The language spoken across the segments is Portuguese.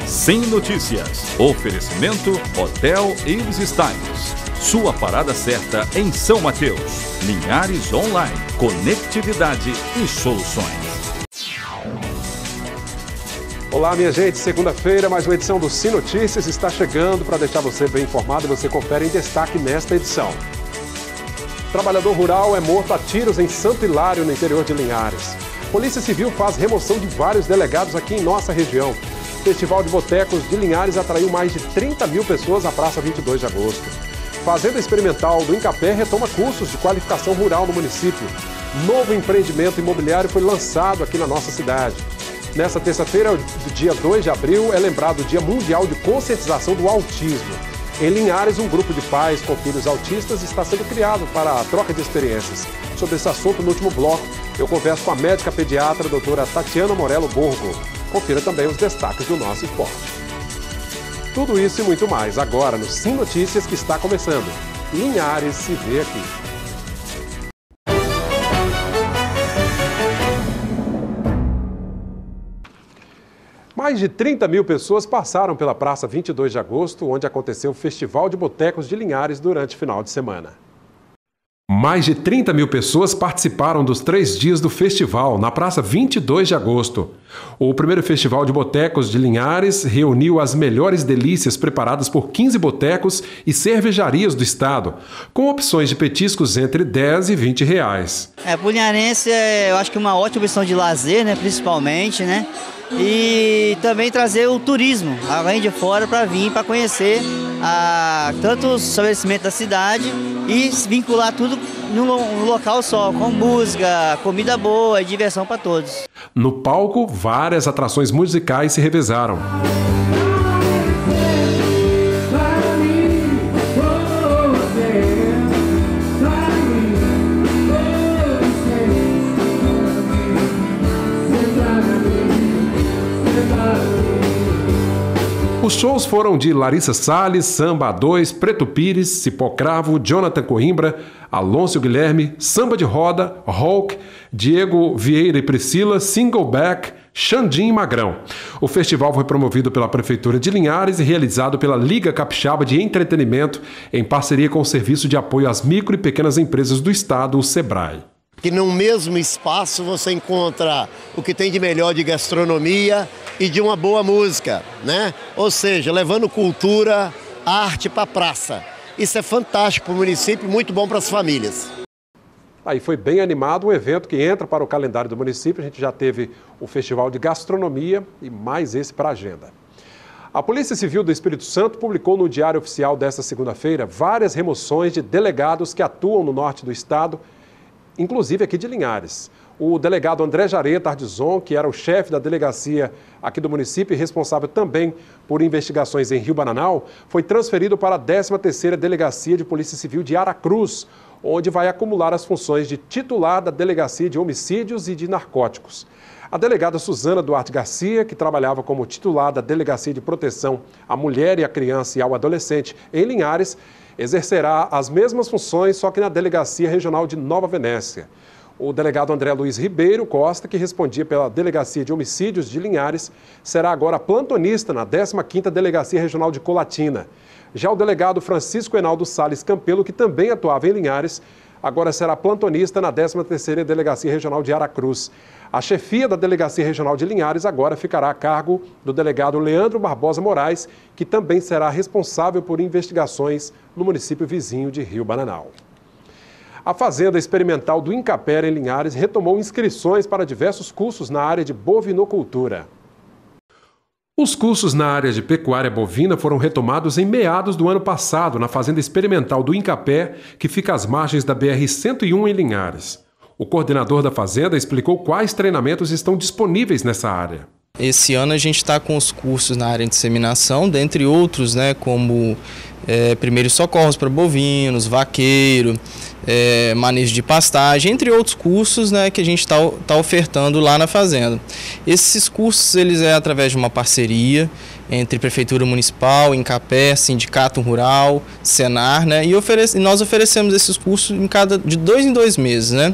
Sem Notícias. Oferecimento Hotel Ibis Styles. Sua parada certa em São Mateus. Linhares Online. Conectividade e soluções. Olá, minha gente. Segunda-feira, mais uma edição do Sem Notícias está chegando para deixar você bem informado. Você confere em destaque nesta edição. Trabalhador rural é morto a tiros em Santo Hilário, no interior de Linhares. Polícia Civil faz remoção de vários delegados aqui em nossa região. Festival de Botecos de Linhares atraiu mais de 30 mil pessoas à Praça 22 de Agosto. Fazenda Experimental do Incapé retoma cursos de qualificação rural no município. Novo empreendimento imobiliário foi lançado aqui na nossa cidade. Nesta terça-feira, do dia 2 de abril, é lembrado o Dia Mundial de Conscientização do Autismo. Em Linhares, um grupo de pais com filhos autistas está sendo criado para a troca de experiências. Sobre esse assunto, no último bloco, eu converso com a médica pediatra, a doutora Tatiana Morello Borgo. Confira também os destaques do nosso esporte. Tudo isso e muito mais agora no Sem Notícias, que está começando. Linhares se vê aqui. Mais de 30 mil pessoas passaram pela Praça 22 de Agosto, onde aconteceu o Festival de Botecos de Linhares durante o final de semana. Mais de 30 mil pessoas participaram dos 3 dias do festival, na Praça 22 de Agosto. O primeiro Festival de Botecos de Linhares reuniu as melhores delícias preparadas por 15 botecos e cervejarias do estado, com opções de petiscos entre 10 e 20 reais. Para o linharense, eu acho que é uma ótima opção de lazer, né, principalmente, né? E também trazer o turismo, além de fora, para vir, para conhecer tanto os estabelecimentos da cidade e vincular tudo num local só, com música, comida boa e diversão para todos. No palco, várias atrações musicais se revezaram. Os shows foram de Larissa Salles, Samba A2, Preto Pires, Cipó Cravo, Jonathan Coimbra, Alonso Guilherme, Samba de Roda, Hulk, Diego Vieira e Priscila, Singleback, Xandim e Magrão. O festival foi promovido pela Prefeitura de Linhares e realizado pela Liga Capixaba de Entretenimento, em parceria com o Serviço de Apoio às Micro e Pequenas Empresas do Estado, o SEBRAE. Que no mesmo espaço você encontra o que tem de melhor de gastronomia e de uma boa música, né? Ou seja, levando cultura, arte para a praça. Isso é fantástico para o município e muito bom para as famílias. Aí foi bem animado um evento que entra para o calendário do município. A gente já teve o Festival de Gastronomia e mais esse para a agenda. A Polícia Civil do Espírito Santo publicou no Diário Oficial desta segunda-feira várias remoções de delegados que atuam no norte do estado, inclusive aqui de Linhares. O delegado André Jareta Ardizon, que era o chefe da delegacia aqui do município e responsável também por investigações em Rio Bananal, foi transferido para a 13ª Delegacia de Polícia Civil de Aracruz, onde vai acumular as funções de titular da Delegacia de Homicídios e de Narcóticos. A delegada Suzana Duarte Garcia, que trabalhava como titular da Delegacia de Proteção à Mulher e à Criança e ao Adolescente em Linhares, exercerá as mesmas funções, só que na Delegacia Regional de Nova Venécia. O delegado André Luiz Ribeiro Costa, que respondia pela Delegacia de Homicídios de Linhares, será agora plantonista na 15ª Delegacia Regional de Colatina. Já o delegado Francisco Enaldo Salles Campelo, que também atuava em Linhares, agora será plantonista na 13ª Delegacia Regional de Aracruz. A chefia da Delegacia Regional de Linhares agora ficará a cargo do delegado Leandro Barbosa Moraes, que também será responsável por investigações no município vizinho de Rio Bananal. A Fazenda Experimental do Incapé, em Linhares, retomou inscrições para diversos cursos na área de bovinocultura. Os cursos na área de pecuária bovina foram retomados em meados do ano passado na Fazenda Experimental do Incapé, que fica às margens da BR-101 em Linhares. O coordenador da fazenda explicou quais treinamentos estão disponíveis nessa área. Esse ano a gente está com os cursos na área de inseminação, dentre outros, né, como primeiros socorros para bovinos, vaqueiro, manejo de pastagem, entre outros cursos, né, que a gente está ofertando lá na fazenda. Esses cursos eles é através de uma parceria entre Prefeitura Municipal, Incapé, Sindicato Rural, Senar, né, e nós oferecemos esses cursos de 2 em 2 meses, né.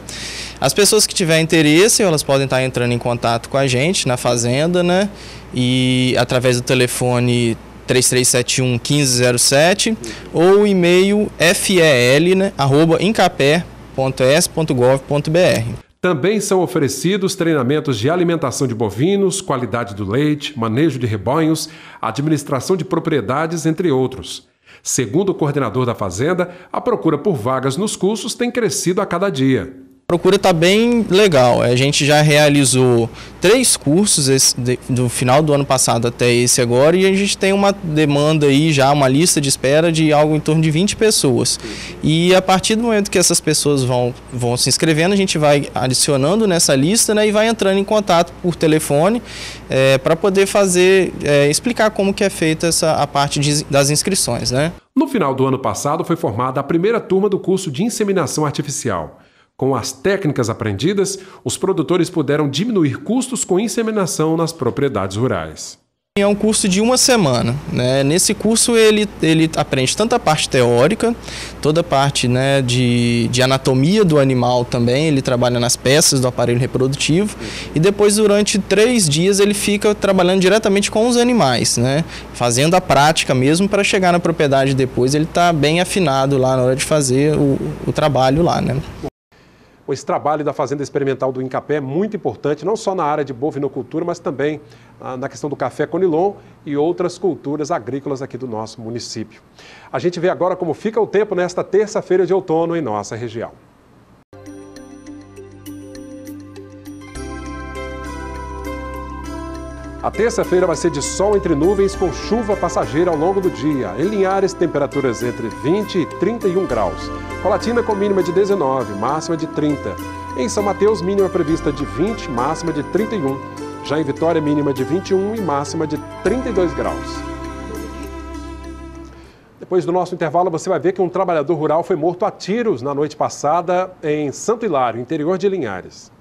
As pessoas que tiverem interesse, elas podem estar entrando em contato com a gente na fazenda, né, e através do telefone 3371-1507 ou o e-mail fel@incapé.s.gov.br. Também são oferecidos treinamentos de alimentação de bovinos, qualidade do leite, manejo de rebanhos, administração de propriedades, entre outros. Segundo o coordenador da fazenda, a procura por vagas nos cursos tem crescido a cada dia. A procura está bem legal. A gente já realizou 3 cursos do final do ano passado até esse agora, e a gente tem uma demanda aí já, uma lista de espera de algo em torno de 20 pessoas. E a partir do momento que essas pessoas vão se inscrevendo, a gente vai adicionando nessa lista, né, e vai entrando em contato por telefone para poder explicar como que é feita a parte das inscrições, né? No final do ano passado foi formada a primeira turma do curso de inseminação artificial. Com as técnicas aprendidas, os produtores puderam diminuir custos com inseminação nas propriedades rurais. É um curso de 1 semana, né? Nesse curso ele aprende tanto a parte teórica, toda a parte, né, de anatomia do animal também, ele trabalha nas peças do aparelho reprodutivo, e depois durante 3 dias ele fica trabalhando diretamente com os animais, né? Fazendo a prática mesmo para chegar na propriedade depois, ele está bem afinado lá na hora de fazer o trabalho lá, né? Esse trabalho da Fazenda Experimental do Incapé é muito importante, não só na área de bovinocultura, mas também na questão do café conilon e outras culturas agrícolas aqui do nosso município. A gente vê agora como fica o tempo nesta terça-feira de outono em nossa região. A terça-feira vai ser de sol entre nuvens com chuva passageira ao longo do dia. Em Linhares, temperaturas entre 20 e 31 graus. Colatina com mínima de 19, máxima de 30. Em São Mateus, mínima prevista de 20, máxima de 31. Já em Vitória, mínima de 21 e máxima de 32 graus. Depois do nosso intervalo, você vai ver que um trabalhador rural foi morto a tiros na noite passada em Santo Hilário, interior de Linhares.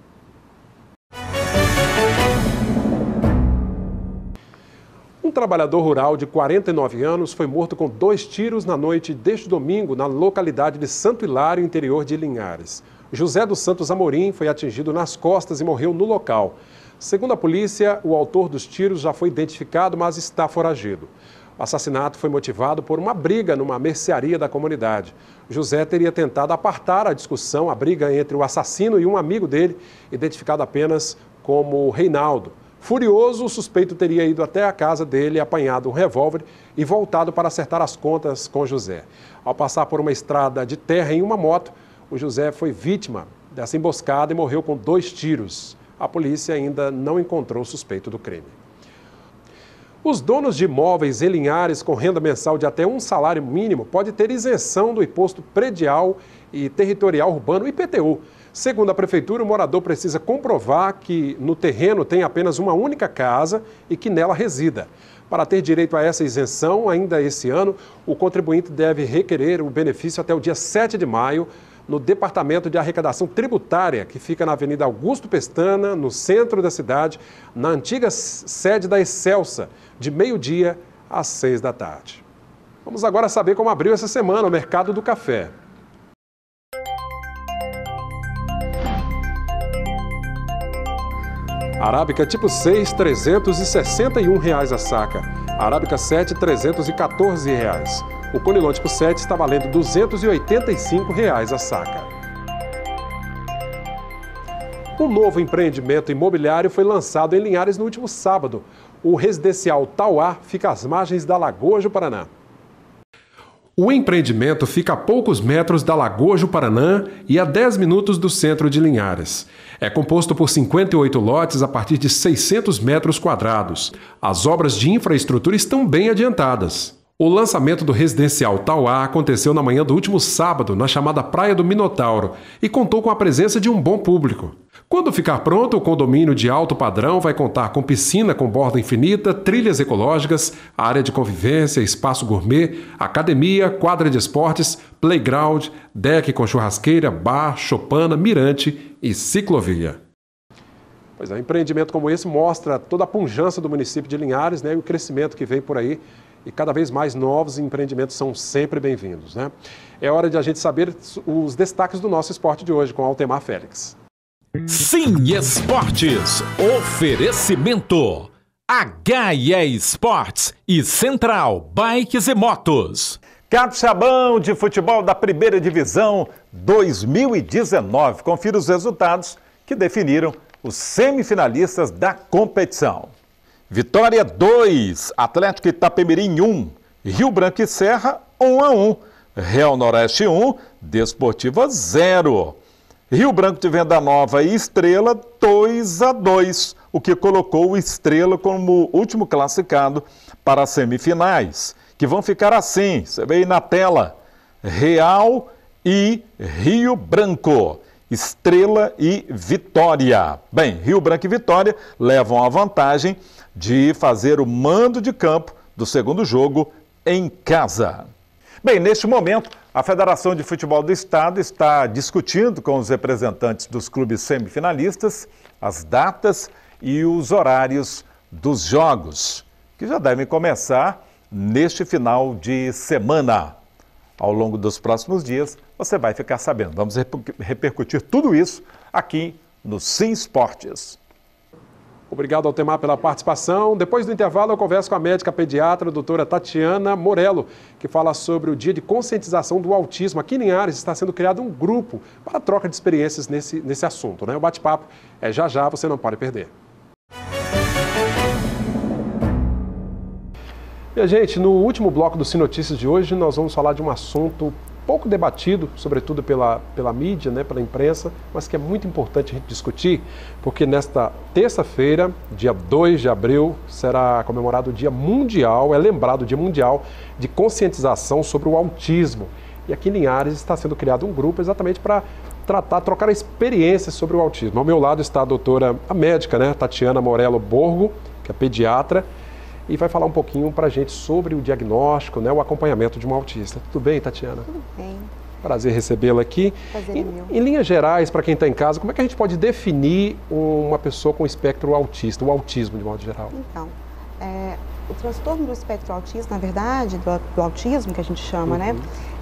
Um trabalhador rural de 49 anos foi morto com 2 tiros na noite deste domingo na localidade de Santo Hilário, interior de Linhares. José dos Santos Amorim foi atingido nas costas e morreu no local. Segundo a polícia, o autor dos tiros já foi identificado, mas está foragido. O assassinato foi motivado por uma briga numa mercearia da comunidade. José teria tentado apartar a discussão, a briga entre o assassino e um amigo dele, identificado apenas como Reinaldo. Furioso, o suspeito teria ido até a casa dele, apanhado um revólver e voltado para acertar as contas com José. Ao passar por uma estrada de terra em uma moto, o José foi vítima dessa emboscada e morreu com 2 tiros. A polícia ainda não encontrou o suspeito do crime. Os donos de imóveis em Linhares com renda mensal de até um salário mínimo podem ter isenção do imposto predial e territorial urbano, IPTU. Segundo a Prefeitura, o morador precisa comprovar que no terreno tem apenas uma única casa e que nela resida. Para ter direito a essa isenção, ainda esse ano, o contribuinte deve requerer o benefício até o dia 7 de maio, no Departamento de Arrecadação Tributária, que fica na Avenida Augusto Pestana, no centro da cidade, na antiga sede da Excelsa, de meio-dia às 6 da tarde. Vamos agora saber como abriu essa semana o mercado do café. Arábica tipo 6, R$ 361 a saca. Arábica 7, R$ 314. O conilon tipo 7 está valendo R$ 285 a saca. Um novo empreendimento imobiliário foi lançado em Linhares no último sábado. O residencial Tauá fica às margens da Lagoa Juparanã. O empreendimento fica a poucos metros da Lagoa Juparanã e a 10 minutos do centro de Linhares. É composto por 58 lotes a partir de 600 metros quadrados. As obras de infraestrutura estão bem adiantadas. O lançamento do residencial Tauá aconteceu na manhã do último sábado, na chamada Praia do Minotauro, e contou com a presença de um bom público. Quando ficar pronto, o condomínio de alto padrão vai contar com piscina com borda infinita, trilhas ecológicas, área de convivência, espaço gourmet, academia, quadra de esportes, playground, deck com churrasqueira, bar, choupana, mirante e ciclovia. Pois é, um empreendimento como esse mostra toda a pujança do município de Linhares, né, e o crescimento que vem por aí. E cada vez mais novos empreendimentos são sempre bem-vindos, né? É hora de a gente saber os destaques do nosso esporte de hoje com Altemar Félix. Sim Esportes. Oferecimento. HE Esportes e Central Bikes e Motos. Capixabão de futebol da primeira divisão 2019. Confira os resultados que definiram os semifinalistas da competição. Vitória 2, Atlético Itapemirim 1, Rio Branco e Serra 1-1, Real Noroeste 1, Desportiva 0. Rio Branco de Venda Nova e Estrela 2-2, o que colocou o Estrela como último classificado para as semifinais, que vão ficar assim, você vê aí na tela, Real e Rio Branco. Estrela e Vitória. Bem, Rio Branco e Vitória levam a vantagem de fazer o mando de campo do segundo jogo em casa. Bem, neste momento, a Federação de Futebol do Estado está discutindo com os representantes dos clubes semifinalistas as datas e os horários dos jogos, que já devem começar neste final de semana. Ao longo dos próximos dias, você vai ficar sabendo. Vamos repercutir tudo isso aqui no Sim Esportes. Obrigado, Altemar, pela participação. Depois do intervalo, eu converso com a médica pediatra, a doutora Tatiana Morello, que fala sobre o dia de conscientização do autismo. Aqui em Linhares está sendo criado um grupo para a troca de experiências nesse assunto, né? O bate-papo é já, você não pode perder. E, gente, no último bloco do Sim Notícias de hoje, nós vamos falar de um assunto pouco debatido, sobretudo pela mídia, né, pela imprensa, mas que é muito importante a gente discutir, porque nesta terça-feira, dia 2 de abril, será comemorado o Dia Mundial, é lembrado o Dia Mundial de conscientização sobre o autismo. E aqui em Linhares está sendo criado um grupo exatamente para trocar experiências sobre o autismo. Ao meu lado está a médica, né, Tatiana Morello Borgo, que é pediatra, e vai falar um pouquinho para a gente sobre o diagnóstico, né, o acompanhamento de um autista. Tudo bem, Tatiana? Tudo bem. Prazer recebê-la aqui. Prazer é meu. Em linhas gerais, para quem está em casa, como é que a gente pode definir uma pessoa com espectro autista, o autismo de modo geral? Então, o transtorno do espectro autista, na verdade, do autismo que a gente chama, né?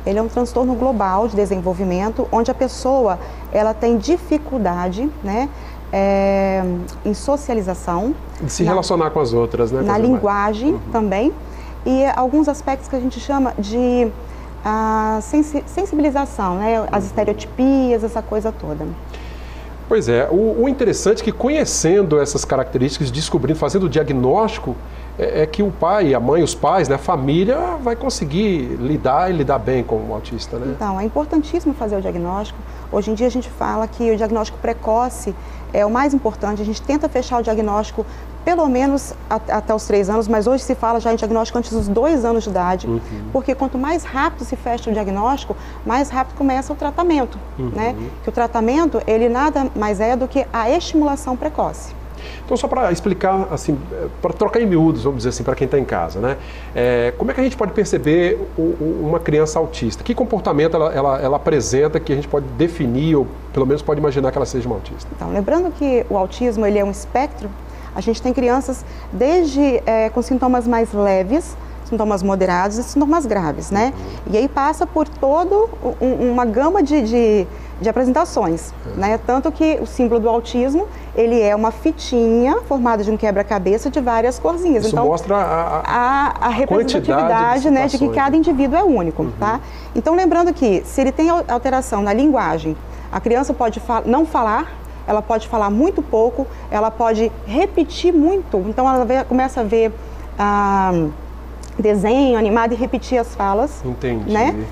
Ele é um transtorno global de desenvolvimento, onde a pessoa ela tem dificuldade, né? Em socialização. De se relacionar com as outras, né? Na linguagem também. E alguns aspectos que a gente chama de sensibilização, né? As estereotipias, essa coisa toda. Pois é, o interessante é que conhecendo essas características, descobrindo, fazendo o diagnóstico, é que o pai, a mãe, os pais, né, a família vai conseguir lidar bem com o autista, né? Então, é importantíssimo fazer o diagnóstico. Hoje em dia a gente fala que o diagnóstico precoce é o mais importante. A gente tenta fechar o diagnóstico pelo menos até os 3 anos, mas hoje se fala já em diagnóstico antes dos 2 anos de idade, porque quanto mais rápido se fecha o diagnóstico, mais rápido começa o tratamento, né? Que o tratamento, ele nada mais é do que a estimulação precoce. Então, só para explicar, assim, para trocar em miúdos, vamos dizer assim, para quem está em casa, né? Como é que a gente pode perceber uma criança autista? Que comportamento ela apresenta que a gente pode definir, ou pelo menos pode imaginar que ela seja uma autista? Então, lembrando que o autismo ele é um espectro, a gente tem crianças desde com sintomas mais leves, sintomas moderados e sintomas graves, né? E aí passa por toda uma gama de apresentações, né? Tanto que o símbolo do autismo, ele é uma fitinha formada de um quebra-cabeça de várias corzinhas. Isso então, mostra a representatividade, né, de que cada indivíduo é único, tá? Então, lembrando que se ele tem alteração na linguagem, a criança pode não falar, ela pode falar muito pouco, ela pode repetir muito, então ela começa a ver desenho animado e repetir as falas. Entendi. Né?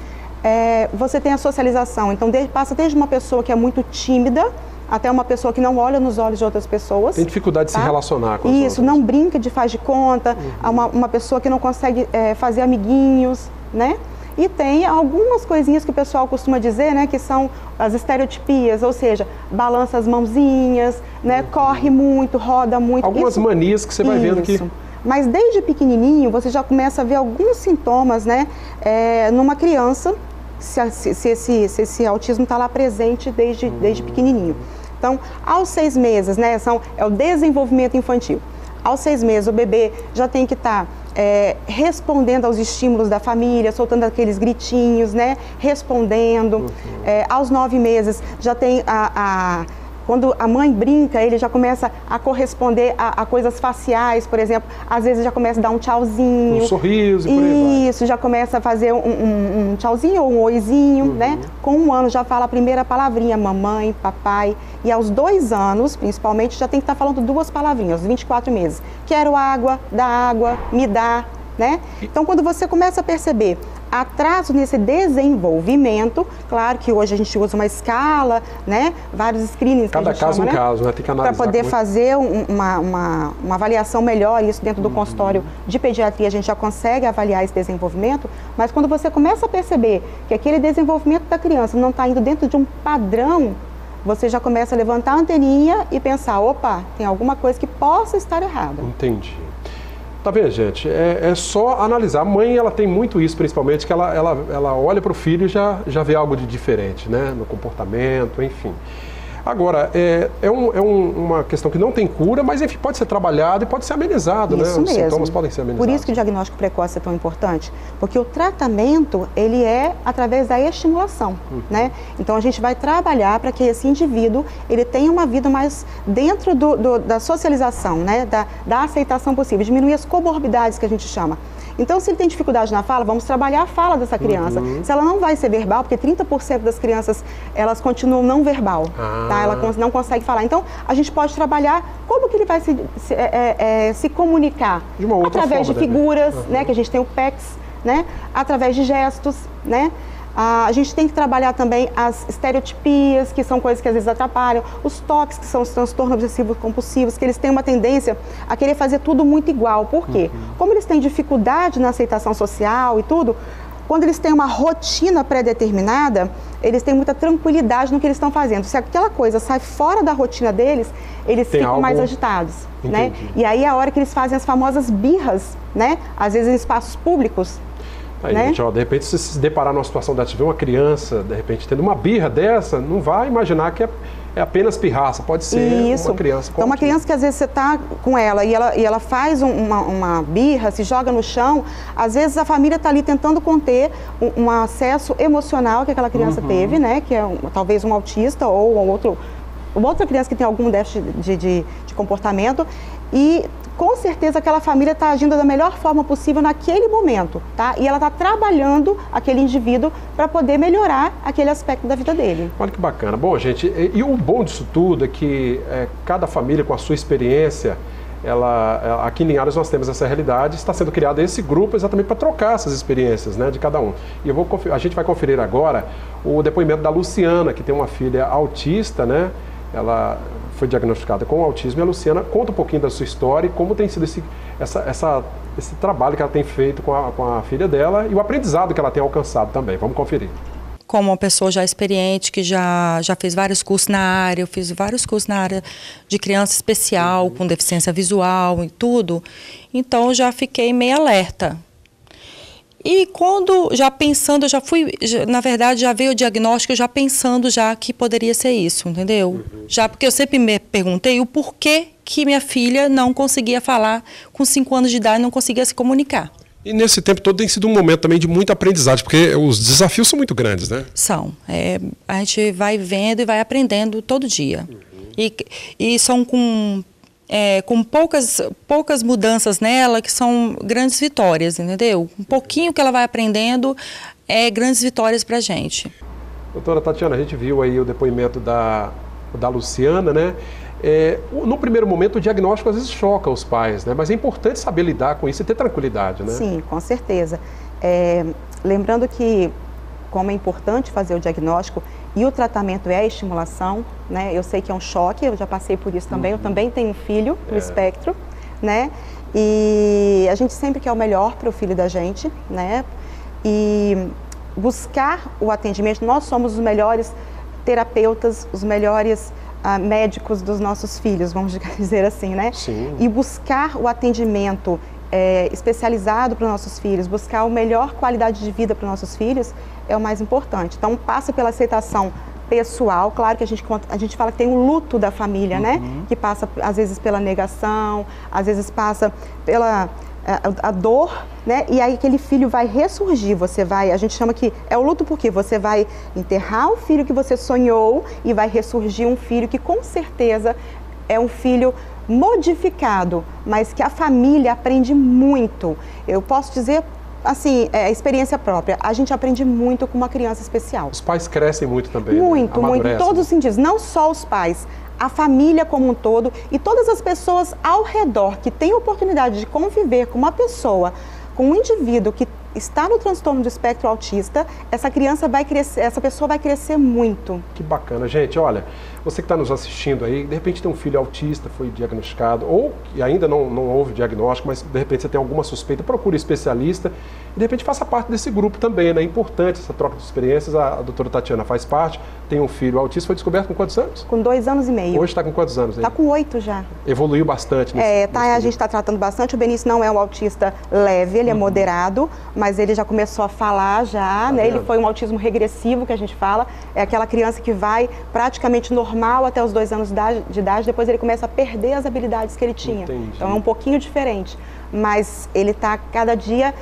Você tem a socialização, então passa desde uma pessoa que é muito tímida até uma pessoa que não olha nos olhos de outras pessoas. Tem dificuldade de se relacionar com os outros. Isso, não brinca de faz de conta, uma pessoa que não consegue fazer amiguinhos, né? E tem algumas coisinhas que o pessoal costuma dizer, né, que são as estereotipias, ou seja, balança as mãozinhas, né, corre muito, roda muito. Algumas manias que você vai vendo que... Mas desde pequenininho você já começa a ver alguns sintomas, né, numa criança, se esse autismo está lá presente desde pequenininho. Então, aos 6 meses, né, é o desenvolvimento infantil. Aos 6 meses o bebê já tem que estar respondendo aos estímulos da família, soltando aqueles gritinhos, né, respondendo. Aos 9 meses já tem quando a mãe brinca, ele já começa a corresponder a coisas faciais, por exemplo. Às vezes já começa a dar um tchauzinho. Um sorriso e por aí vai. Isso, já começa a fazer um tchauzinho ou um oizinho, né? Com 1 ano já fala a primeira palavrinha, mamãe, papai. E aos 2 anos, principalmente, já tem que estar falando 2 palavrinhas, aos 24 meses. Quero água, dá água, me dá, né? Então, quando você começa a perceber atraso nesse desenvolvimento, claro que hoje a gente usa uma escala, né? Vários screenings. Cada caso um caso, né? Tem que analisar. Para poder fazer uma avaliação melhor, isso dentro do consultório de pediatria a gente já consegue avaliar esse desenvolvimento, mas quando você começa a perceber que aquele desenvolvimento da criança não está indo dentro de um padrão, você já começa a levantar a anteninha e pensar, opa, tem alguma coisa que possa estar errada. Entendi. Tá vendo, gente? É só analisar. A mãe, ela tem muito isso, principalmente, que ela olha para o filho e já vê algo de diferente, né? No comportamento, enfim. Agora, uma questão que não tem cura, mas enfim, pode ser trabalhado e pode ser amenizado, isso né? Os sintomas podem ser amenizados. Por isso que o diagnóstico precoce é tão importante, porque o tratamento, ele é através da estimulação, né? Então, a gente vai trabalhar para que esse indivíduo, ele tenha uma vida mais dentro da socialização, né? Da aceitação possível, diminuir as comorbidades que a gente chama. Então, se ele tem dificuldade na fala, vamos trabalhar a fala dessa criança. Se ela não vai ser verbal, porque 30% das crianças, elas continuam não verbal, tá? Ela não consegue falar. Então, a gente pode trabalhar como que ele vai se comunicar. De uma outra através forma, de figuras, né? Que a gente tem o PECS, né? Através de gestos, né? A gente tem que trabalhar também as estereotipias, que são coisas que às vezes atrapalham, os TOCs, que são os transtornos obsessivos compulsivos, que eles têm uma tendência a querer fazer tudo muito igual. Por quê? Como eles têm dificuldade na aceitação social e tudo, quando eles têm uma rotina pré-determinada, eles têm muita tranquilidade no que eles estão fazendo. Se aquela coisa sai fora da rotina deles, eles ficam mais agitados, né? E aí é a hora que eles fazem as famosas birras, né? Às vezes em espaços públicos. Aí, né? gente, ó, de repente, se deparar numa situação dessa, ver uma criança, de repente, tendo uma birra dessa, não vai imaginar que é apenas pirraça, pode ser uma criança. Então, uma criança que às vezes você está com ela e ela faz uma birra, se joga no chão, às vezes a família está ali tentando conter um acesso emocional que aquela criança teve, né? Que é talvez um autista ou uma outra criança que tem algum déficit de comportamento, e com certeza aquela família está agindo da melhor forma possível naquele momento, tá? E ela está trabalhando aquele indivíduo para poder melhorar aquele aspecto da vida dele. Olha que bacana. Bom, gente, e o bom disso tudo é que cada família com a sua experiência, aqui em Linhares nós temos essa realidade, está sendo criado esse grupo exatamente para trocar essas experiências, né, de cada um. E a gente vai conferir agora o depoimento da Luciana, que tem uma filha autista, né? Ela foi diagnosticada com autismo, e a Luciana conta um pouquinho da sua história e como tem sido esse trabalho que ela tem feito com a filha dela e o aprendizado que ela tem alcançado também. Vamos conferir. Como uma pessoa já experiente, que já fez vários cursos na área, eu fiz vários cursos na área de criança especial, com deficiência visual e tudo, então eu já fiquei meio alerta. E quando, na verdade, já veio o diagnóstico, já pensando já que poderia ser isso, entendeu? Já porque eu sempre me perguntei o porquê que minha filha não conseguia falar com 5 anos de idade, não conseguia se comunicar. E nesse tempo todo tem sido um momento também de muita aprendizagem, porque os desafios são muito grandes, né? São. A gente vai vendo e vai aprendendo todo dia. E são com poucas mudanças nela, que são grandes vitórias, entendeu? Um pouquinho que ela vai aprendendo grandes vitórias para a gente. Doutora Tatiana, a gente viu aí o depoimento da Luciana, né? No primeiro momento, o diagnóstico às vezes choca os pais, né? Mas é importante saber lidar com isso e ter tranquilidade, né? Sim, com certeza. Lembrando que, como é importante fazer o diagnóstico, e o tratamento é a estimulação, né? Eu sei que é um choque, eu já passei por isso também, eu também tenho um filho no espectro, né? E a gente sempre quer o melhor para o filho da gente, né? E buscar o atendimento, nós somos os melhores terapeutas, os melhores médicos dos nossos filhos, vamos dizer assim, né? Sim. E buscar o atendimento especializado para os nossos filhos, buscar a melhor qualidade de vida para os nossos filhos é o mais importante. Então, passa pela aceitação pessoal, claro que a gente fala que tem o luto da família, né? Que passa, às vezes, pela negação, às vezes passa pela a dor, né? E aí aquele filho vai ressurgir, a gente chama que é o luto porque você vai enterrar o filho que você sonhou e vai ressurgir um filho que com certeza é um filho modificado, mas que a família aprende muito. Eu posso dizer, assim, experiência própria, a gente aprende muito com uma criança especial. Os pais crescem muito também, muito, né? muito, em todos os sentidos, não só os pais, a família como um todo e todas as pessoas ao redor que têm a oportunidade de conviver com uma pessoa, com um indivíduo que está no transtorno do espectro autista, essa criança vai crescer, essa pessoa vai crescer muito. Que bacana, gente. Olha, você que está nos assistindo aí, de repente tem um filho autista, foi diagnosticado, ou que ainda não houve diagnóstico, mas de repente você tem alguma suspeita, procure especialista e de repente faça parte desse grupo também, né? É importante essa troca de experiências, a doutora Tatiana faz parte, tem um filho autista, foi descoberto com quantos anos? Com 2 anos e meio. Hoje está com quantos anos? Está com 8 já. Evoluiu bastante nesse a gente está tratando bastante, o Benício não é um autista leve, ele é moderado, mas ele já começou a falar já, né? Ele foi um autismo regressivo, que a gente fala, é aquela criança que vai praticamente normal até os 2 anos de idade, depois ele começa a perder as habilidades que ele tinha. Entendi. Então é um pouquinho diferente, mas ele está cada dia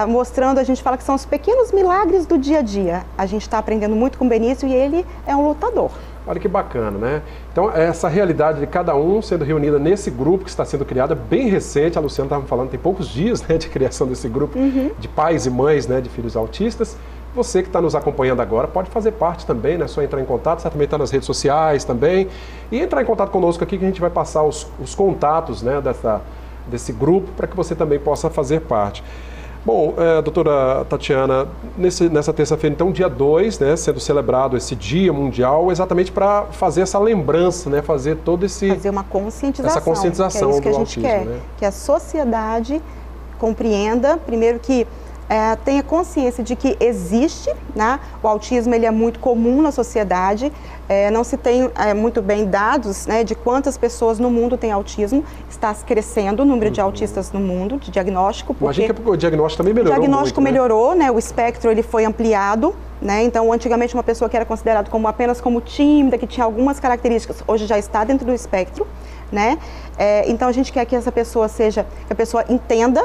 mostrando, a gente fala que são os pequenos milagres do dia a dia. A gente está aprendendo muito com o Benício e ele é um lutador. Olha que bacana, né? Então, essa realidade de cada um sendo reunida nesse grupo que está sendo criado, bem recente, a Luciana estava falando, tem poucos dias, né, de criação desse grupo de pais e mães, né, de filhos autistas. Você que está nos acompanhando agora pode fazer parte também, né? É só entrar em contato, você também está nas redes sociais também. E entrar em contato conosco aqui que a gente vai passar os contatos, né, desse grupo para que você também possa fazer parte. Bom, doutora Tatiana, nessa terça-feira, então, dia 2, né, sendo celebrado esse Dia Mundial, exatamente para fazer essa lembrança, né, fazer uma conscientização. Essa conscientização que é isso que do a gente autismo, quer, né? Que a sociedade compreenda, primeiro que tenha consciência de que existe, né? O autismo ele é muito comum na sociedade, não se tem muito bem dados, né, de quantas pessoas no mundo têm autismo, está crescendo o número de autistas no mundo, de diagnóstico. Imagina que o diagnóstico também melhorou. O diagnóstico muito, melhorou, né? O espectro ele foi ampliado, né? Então, antigamente uma pessoa que era considerada apenas como tímida, que tinha algumas características, hoje já está dentro do espectro, né? Então, a gente quer que essa pessoa que a pessoa entenda,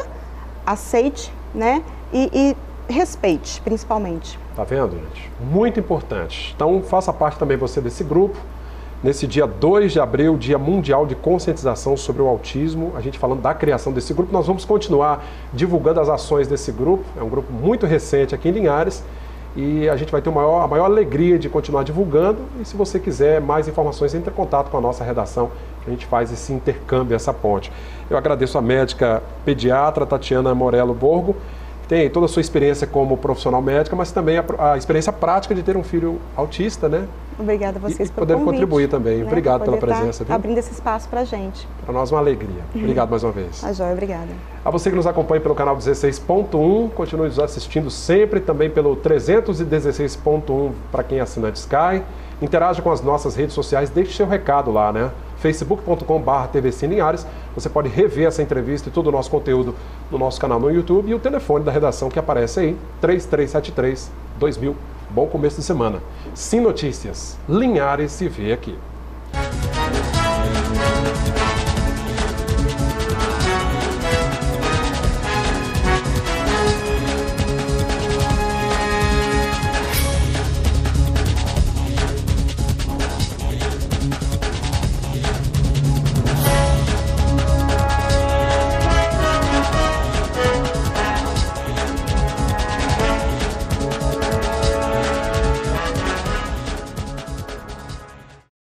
aceite, né? E respeite, principalmente. Tá vendo, gente? Muito importante. Então, faça parte também você desse grupo. Nesse dia 2 de abril, Dia Mundial de Conscientização sobre o Autismo, a gente falando da criação desse grupo, nós vamos continuar divulgando as ações desse grupo. É um grupo muito recente aqui em Linhares e a gente vai ter a maior alegria de continuar divulgando. E se você quiser mais informações, entre em contato com a nossa redação, que a gente faz esse intercâmbio, essa ponte. Eu agradeço a médica pediatra Tatiana Morello Borgo, que tem toda a sua experiência como profissional médica, mas também a experiência prática de ter um filho autista, né? Obrigada a vocês pelo poder convite, contribuir também. né? Obrigado pela presença. Viu? Abrindo esse espaço para a gente. Para nós uma alegria. Obrigado mais uma vez. A joia, obrigada. A você que nos acompanha pelo canal 16.1, continue nos assistindo sempre, também pelo 316.1 para quem é assinante Sky. Interaja com as nossas redes sociais, deixe seu recado lá, né? facebook.com/TVC Linhares. Você pode rever essa entrevista e todo o nosso conteúdo no nosso canal no YouTube e o telefone da redação que aparece aí, 3373-2000. Bom começo de semana. Sim Notícias, Linhares se vê aqui.